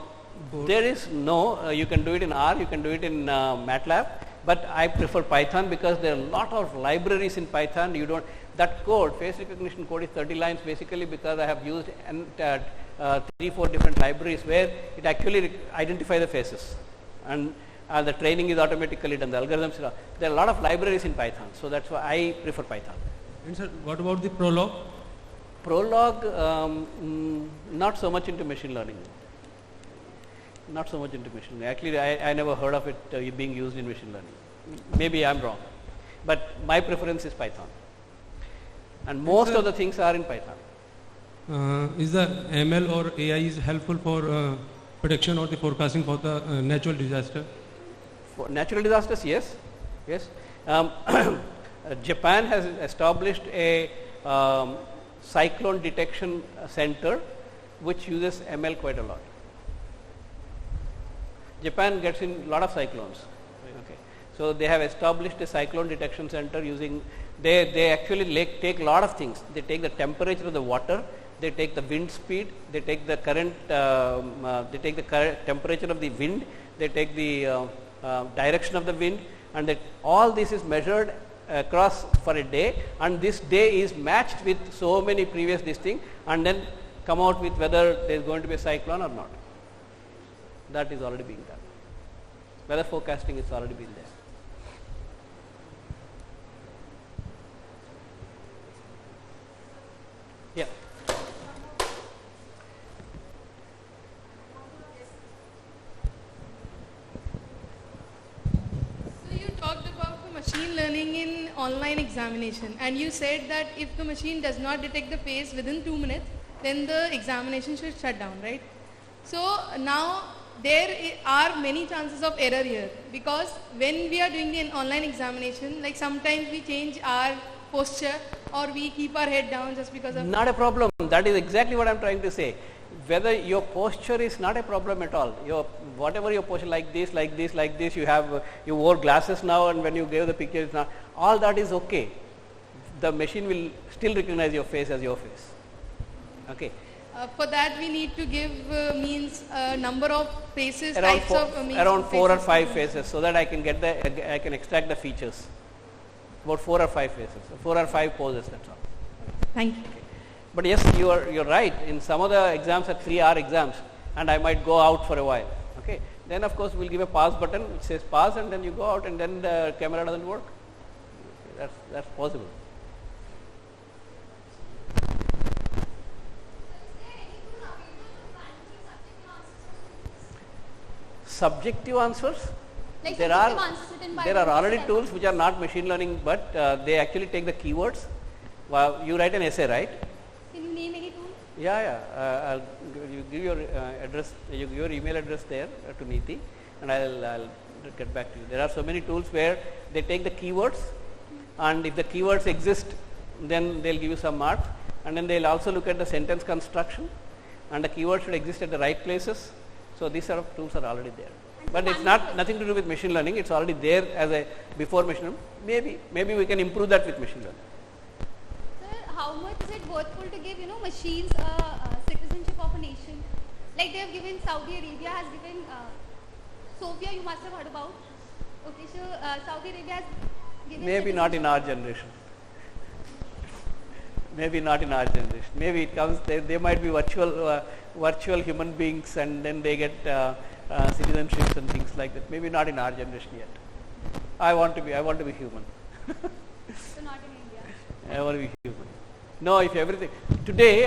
code? There is no. You can do it in R. You can do it in MATLAB. But I prefer Python because there are a lot of libraries in Python. You don't. That code, face recognition code, is 30 lines basically because I have used 3-4 different libraries where it actually identifies the faces, and the training is automatically done. The algorithms. There are a lot of libraries in Python, so that's why I prefer Python. And sir, what about the Prolog? Prolog, not so much into machine learning. Not so much into machine learning. Actually, I never heard of it being used in machine learning. Maybe I am wrong, but my preference is Python, and most of the things are in Python. Is the ML or AI is helpful for prediction or the forecasting for the natural disaster? For natural disasters, yes, yes. Japan has established a cyclone detection center which uses ML quite a lot. Japan gets in a lot of cyclones. Okay. So they have established a cyclone detection center using, they actually take a lot of things. They take the temperature of the water, they take the wind speed, they take the current, temperature of the wind, they take the direction of the wind, and all this is measured across for a day, and this day is matched with so many previous this thing, and then come out with whether there is going to be a cyclone or not. That is already being done. Weather forecasting is already been there. Yeah. So you talked about the machine learning in online examination, and you said that if the machine does not detect the face within 2 minutes, then the examination should shut down, right? So now there are many chances of error here, because when we are doing an online examination, like sometimes we change our posture or we keep our head down just because of... Not a problem. That is exactly what I am trying to say. Whether your posture is not a problem at all. Whatever your posture, like this, like this, like this, you wore glasses now, and when you gave the picture, it's not, all that is okay. The machine will still recognize your face as your face. Okay. For that we need to give number of faces, around types four, of around 4 or 5 faces, so that I can extract the features. About 4 or 5 faces, 4 or 5 poses. That's all. Thank you. Okay. But yes, you're right. In some of the exams are 3-hour exams, and I might go out for a while. Okay. Then of course we'll give a pause button which says pause, and then you go out, and then the camera doesn't work. Okay. That's possible. Subjective answers, Like there subjective are answers written by there are the already teacher. tools which are not machine learning, but they actually take the keywords. You write an essay, right? Can you name any tool? Yeah. You give your address, you give your email address there to Neeti, and I'll get back to you. There are so many tools where they take the keywords, and if the keywords exist, then they'll give you some marks, and then they'll also look at the sentence construction, and the keywords should exist at the right places. So these sort of tools are already there. But it's not nothing to do with machine learning. It's already there as a before machine learning. Maybe we can improve that with machine learning. Sir, how much is it worthful to give, machines citizenship of a nation? Like they have given, Saudi Arabia has given, Sophia you must have heard about. Okay, so Saudi Arabia has given. Maybe not in our generation. Maybe not in our generation. Maybe it comes. They might be virtual human beings, and then they get citizenships and things like that. Maybe not in our generation yet. I want to be human. So not in India. I want to be human. No, if everything today,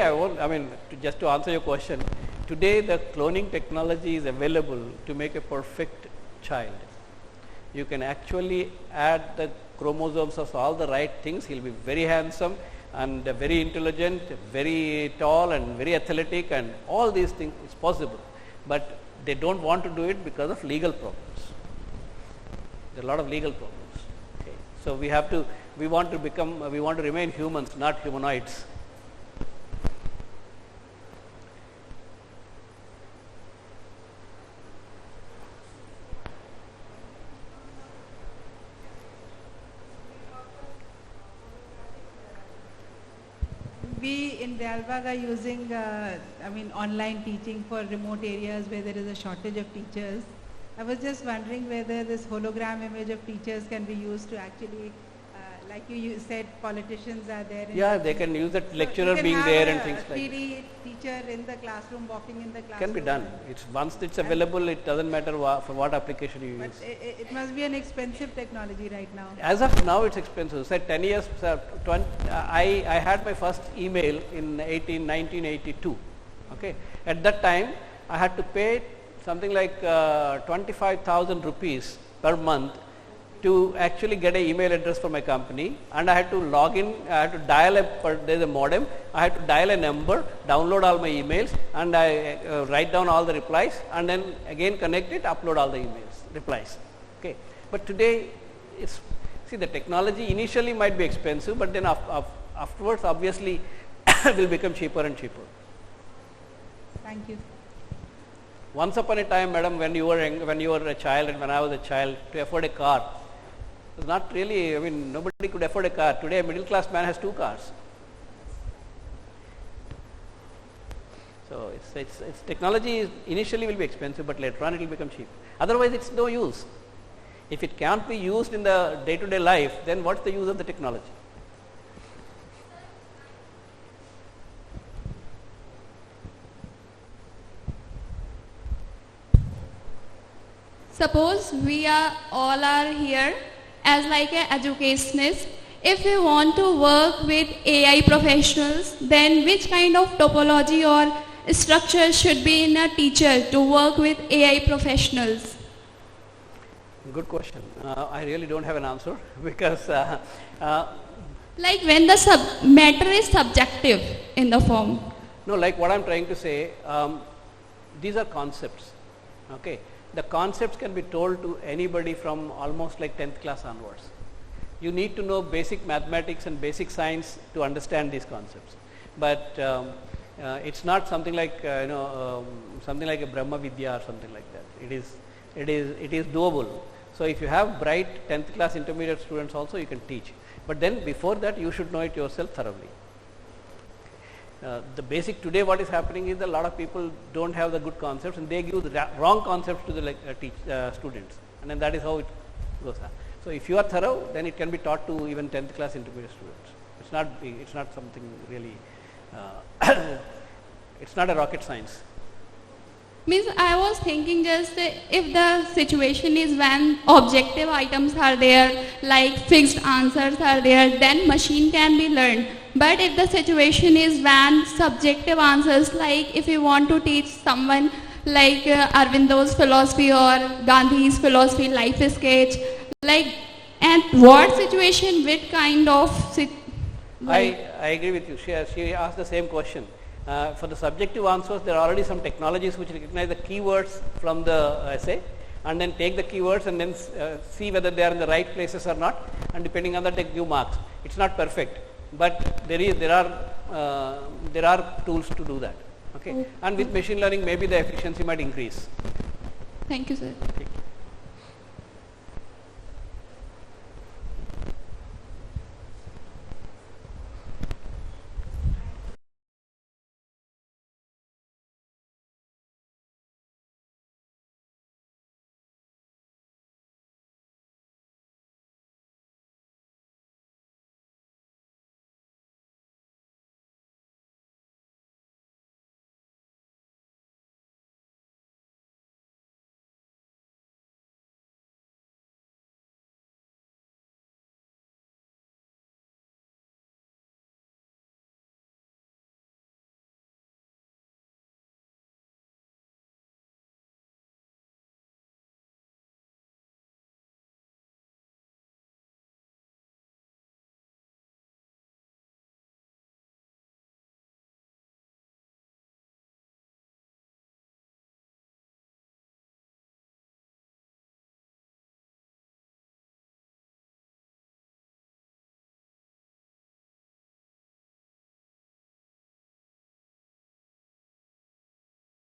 just to answer your question, today the cloning technology is available to make a perfect child. You can actually add the chromosomes of all the right things. He'll be very handsome and very intelligent, very tall and very athletic, and all these things is possible. But they don't want to do it because of legal problems. There are a lot of legal problems. Okay. So we want to remain humans, not humanoids. We in Dalbagh are using, online teaching for remote areas where there is a shortage of teachers. I was just wondering whether this hologram image of teachers can be used to actually, like you said, politicians are there. Yeah, they can use that lecturer you can being have there a and things like that. 3D teacher in the classroom, walking in the classroom. Can be done. It's once it's available, it doesn't matter for what application you But use. it must be an expensive technology right now. As of now, it's expensive. Say 10 years, 20, I had my first email in 1982. Okay, at that time, I had to pay something like 25,000 rupees per month to actually get an email address for my company, and I had to log in. I had to dial there's a modem. I had to dial a number, download all my emails, and I write down all the replies, and then again connect it, upload all the replies. Okay, but today the technology initially might be expensive, but then afterwards obviously will become cheaper and cheaper. Thank you. Once upon a time, madam, when you were a child and when I was a child, to afford a car was not really, nobody could afford a car. Today a middle class man has 2 cars. So it's technology initially will be expensive, but later on it will become cheap. Otherwise it's no use. If it can't be used in the day-to-day life, then what's the use of the technology? Suppose we all are here as like an educationist. If we want to work with AI professionals, then which kind of topology or structure should be in a teacher to work with AI professionals? Good question. I really don't have an answer because like when the matter is subjective in the form. no, like what I'm trying to say, these are concepts. Okay. The concepts can be told to anybody from almost like 10th class onwards. You need to know basic mathematics and basic science to understand these concepts. But it's not something like something like a Brahma Vidya or something like that. It is doable. So if you have bright 10th class intermediate students also, you can teach. But then before that, you should know it yourself thoroughly. The basic today what is happening is that a lot of people don't have the good concepts and they give the wrong concepts to the students, and then that is how it goes on. So if you are thorough, then it can be taught to even 10th class intermediate students. It's not big, it's not something really, it's not a rocket science. Means I was thinking just if the situation is when objective items are there, like fixed answers are there, then machine can be learned. But if the situation is when subjective answers, like if you want to teach someone like Arvindo's philosophy or Gandhi's philosophy, life sketch, like, and what situation, which kind of I agree with you. She asked the same question. For the subjective answers, there are already some technologies which recognize the keywords from the essay and then take the keywords and then see whether they are in the right places or not, and depending on that they give marks. It's not perfect, but there are tools to do that. Okay, and with machine learning maybe the efficiency might increase. Thank you, sir. Take care.